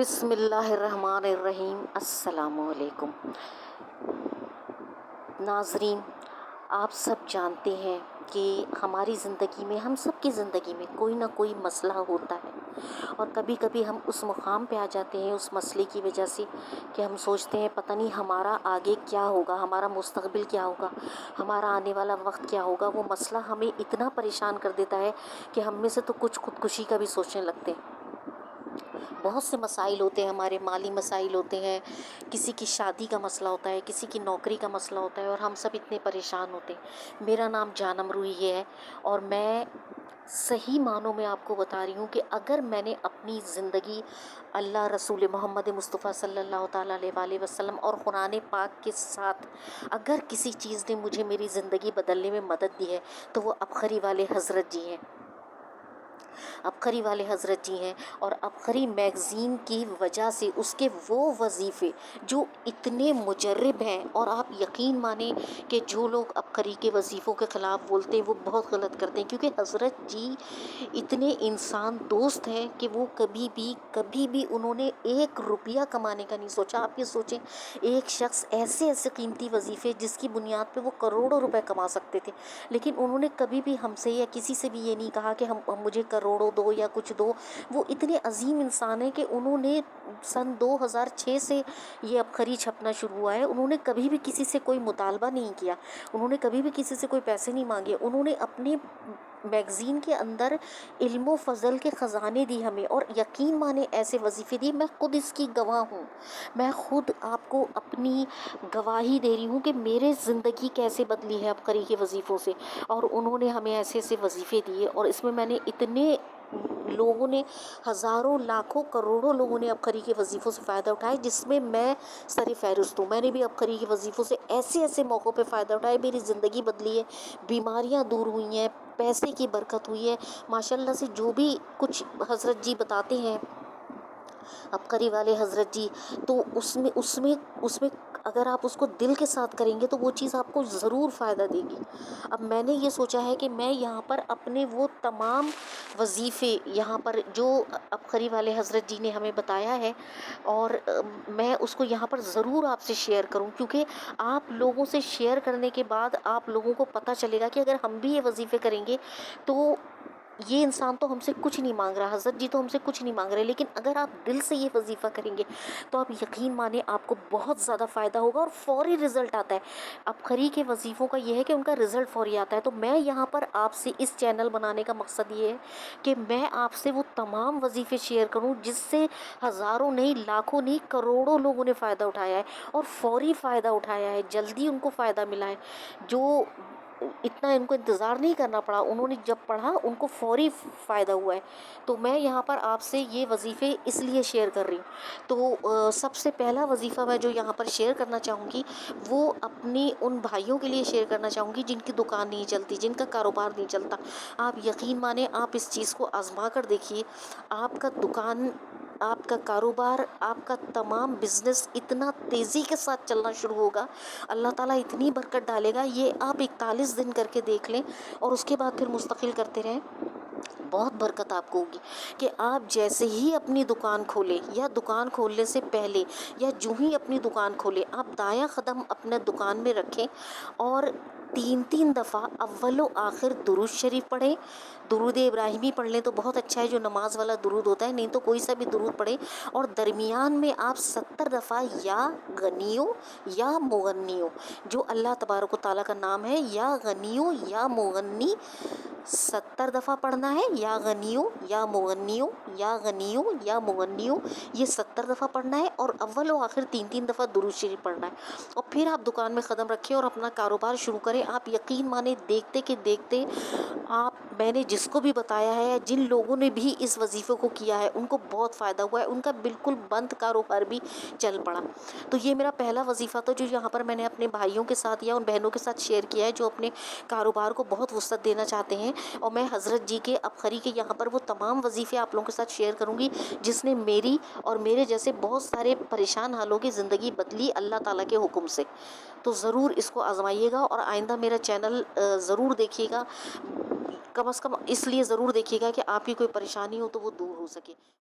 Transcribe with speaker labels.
Speaker 1: بسم اللہ الرحمن الرحیم۔ السلام علیکم ناظرین، آپ سب جانتے ہیں کہ ہماری زندگی میں، ہم سب کی زندگی میں کوئی نہ کوئی مسئلہ ہوتا ہے، اور کبھی کبھی ہم اس مقام پہ آ جاتے ہیں اس مسئلے کی وجہ سے کہ ہم سوچتے ہیں پتہ نہیں ہمارا آگے کیا ہوگا، ہمارا مستقبل کیا ہوگا، ہمارا آنے والا وقت کیا ہوگا۔ وہ مسئلہ ہمیں اتنا پریشان کر دیتا ہے کہ ہم میں سے تو کچھ خودکشی کا بھی سوچنے لگتے ہیں۔ بہت سے مسائل ہوتے ہیں، ہمارے مالی مسائل ہوتے ہیں، کسی کی شادی کا مسئلہ ہوتا ہے، کسی کی نوکری کا مسئلہ ہوتا ہے، اور ہم سب اتنے پریشان ہوتے ہیں۔ میرا نام جانم روحی ہے، اور میں صحیح معنوں میں آپ کو بتا رہی ہوں کہ اگر میں نے اپنی زندگی اللہ، رسول محمد مصطفیٰ صلی اللہ تعالیٰ علیہ وآلہ وسلم اور قرآن پاک کے ساتھ اگر کسی چیز نے مجھے میری زندگی بدلنے میں مدد دی ہے تو وہ ابخری والے حضرت جی ہیں، ابخری والے حضرت جی ہیں۔ اور ابخری میگزین کی وجہ سے اس کے وہ وظیفے جو اتنے مجرب ہیں، اور آپ یقین مانیں کہ جو لوگ ابخری کے وظیفوں کے خلاف بولتے ہیں وہ بہت غلط کرتے ہیں، کیونکہ حضرت جی اتنے انسان دوست ہیں کہ وہ کبھی بھی انہوں نے ایک روپیہ کمانے کا نہیں سوچا۔ آپ یہ سوچیں، ایک شخص ایسے قیمتی وظیفے جس کی بنیاد پہ وہ کروڑوں روپے کما سکتے تھے، لیکن انہوں نے کبھی بھی ہم سے یا کسی سے بھی یہ نہیں کہا کہ ہم مجھے کروڑوں دو یا کچھ دو۔ وہ اتنے عظیم انسان ہیں کہ انہوں نے سن 2006 سے یہ ابخری چھپنا شروع ہوا ہے، انہوں نے کبھی بھی کسی سے کوئی مطالبہ نہیں کیا، انہوں نے کبھی بھی کسی سے کوئی پیسے نہیں مانگے۔ انہوں نے اپنے میگزین کے اندر علم و فضل کے خزانے دی ہمیں، اور یقین مانے ایسے وظیفے دی، میں خود اس کی گواہ ہوں، میں خود آپ کو اپنی گواہی دے رہی ہوں کہ میرے زندگی کیسے بدلی ہے ابخری کے وظیفوں سے۔ اور انہوں نے ہمیں ایسے وظیفے دیے، اور اس میں نے اتنے لوگوں نے، ہزاروں لاکھوں کروڑوں لوگوں نے ابخری کے وظیفوں سے فائدہ اٹھایا، جس میں میں سر فہرست ہوں۔ میں نے بھی ابخری کے وظیفوں سے ایسے موقعوں پہ فائدہ اٹھایا، میری زندگی بدلی ہے، بیماریاں دور ہوئی ہیں، پیسے کی برکت ہوئی ہے ماشاءاللہ سے۔ جو بھی کچھ حضرت جی بتاتے ہیں، ابخری والے حضرت جی، تو اس میں اگر آپ اس کو دل کے ساتھ کریں گے تو وہ چیز آپ کو ضرور فائدہ دے گی۔ اب میں نے یہ سوچا ہے کہ میں یہاں پر اپنے وہ تمام وظیفے یہاں پر جو ابخری والے حضرت جی نے ہمیں بتایا ہے، اور میں اس کو یہاں پر ضرور آپ سے شیئر کروں، کیونکہ آپ لوگوں سے شیئر کرنے کے بعد آپ لوگوں کو پتہ چلے گا کہ اگر ہم بھی یہ وظیفے کریں گے تو یہ انسان تو ہم سے کچھ نہیں مانگ رہا، حضرت جی تو ہم سے کچھ نہیں مانگ رہے، لیکن اگر آپ دل سے یہ وظیفہ کریں گے تو آپ یقین مانیں آپ کو بہت زیادہ فائدہ ہوگا، اور فوری رزلٹ آتا ہے۔ ابخری کے وظیفوں کا یہ ہے کہ ان کا رزلٹ فوری آتا ہے۔ تو میں یہاں پر آپ سے اس چینل بنانے کا مقصد یہ ہے کہ میں آپ سے وہ تمام وظیفے شیئر کروں جس سے ہزاروں نہیں، لاکھوں نہیں، کروڑوں لوگوں نے فائدہ اٹھایا ہے، اور فوری فائدہ اٹھایا ہے، جلدی ان کو فائدہ ملا ہے، جو اتنا ان کو انتظار نہیں کرنا پڑا، انہوں نے جب پڑھا ان کو فوری فائدہ ہوا ہے۔ تو میں یہاں پر آپ سے یہ وظیفے اس لیے شیئر کر رہی ہوں۔ تو سب سے پہلا وظیفہ میں جو یہاں پر شیئر کرنا چاہوں گی وہ اپنی ان بھائیوں کے لیے شیئر کرنا چاہوں گی جن کی دکان نہیں چلتی، جن کا کاروبار نہیں چلتا۔ آپ یقین مانیں، آپ اس چیز کو آزما کر دیکھیے، آپ کا دکان، آپ کا کاروبار، آپ کا تمام بزنس اتنا تیزی کے ساتھ چلنا شروع ہوگا، اللہ تعالیٰ اتنی برکت ڈالے گا۔ یہ آپ 41 دن کر کے دیکھ لیں، اور اس کے بعد پھر مستقل کرتے رہیں، بہت برکت آپ کو ہوگی۔ کہ آپ جیسے ہی اپنی دکان کھولیں، یا دکان کھولنے سے پہلے، یا جو ہی اپنی دکان کھولیں، آپ دایاں قدم اپنے دکان میں رکھیں، اور 3 دفعہ اول و آخر درود شریف پڑھیں۔ درود ابراہیمی پڑھ لیں تو بہت اچھا ہے، جو نماز والا درود ہوتا ہے، نہیں تو کوئی سا بھی درود پڑھیں، اور درمیان میں آپ 70 دفعہ یا غنیوں یا مغنیوں، جو اللہ تبارک و تعالیٰ کا نام ہے، یا غنیوں یا مغنی، 70 دفعہ پڑھنا ہے، یا غنیوں یا مغنیوں، یا غنیوں یا مغنیوں، یہ 70 دفعہ پڑھنا ہے، اور اول و آخر 3 دفعہ درود شریف پڑھنا ہے، اور پھر آپ دکان میں قدم رکھیں اور اپنا کاروبار شروع کریں۔ آپ یقین مانیں، دیکھتے کہ دیکھتے آپ، میں نے جس کو بھی بتایا ہے، جن لوگوں نے بھی اس وظیفے کو کیا ہے، ان کو بہت فائدہ ہوا ہے، ان کا بالکل بند کاروبار بھی چل پڑا۔ تو یہ میرا پہلا وظیفہ تھا جو یہاں پر میں نے اپنے بھائیوں کے ساتھ یا ان بہنوں کے ساتھ شیئر کیا ہے جو اپنے کاروبار کو بہت وسعت دینا چاہتے ہیں، اور میں حضرت جی کے ابخری کے یہاں پر وہ تمام وظیفے آپ لوگوں کے ساتھ شیئر کروں گی جس نے میری اور میرے جیسے بہت سارے پریشان حالوں کی زندگی بدلی اللہ تعالیٰ کے حکم سے۔ تو ضرور اس کو آزمائیے گا، اور آئندہ میرا چینل ضرور دیکھیے گا، کم از کم اس لیے ضرور دیکھیے گا کہ آپ کی کوئی پریشانی ہو تو وہ دور ہو سکے۔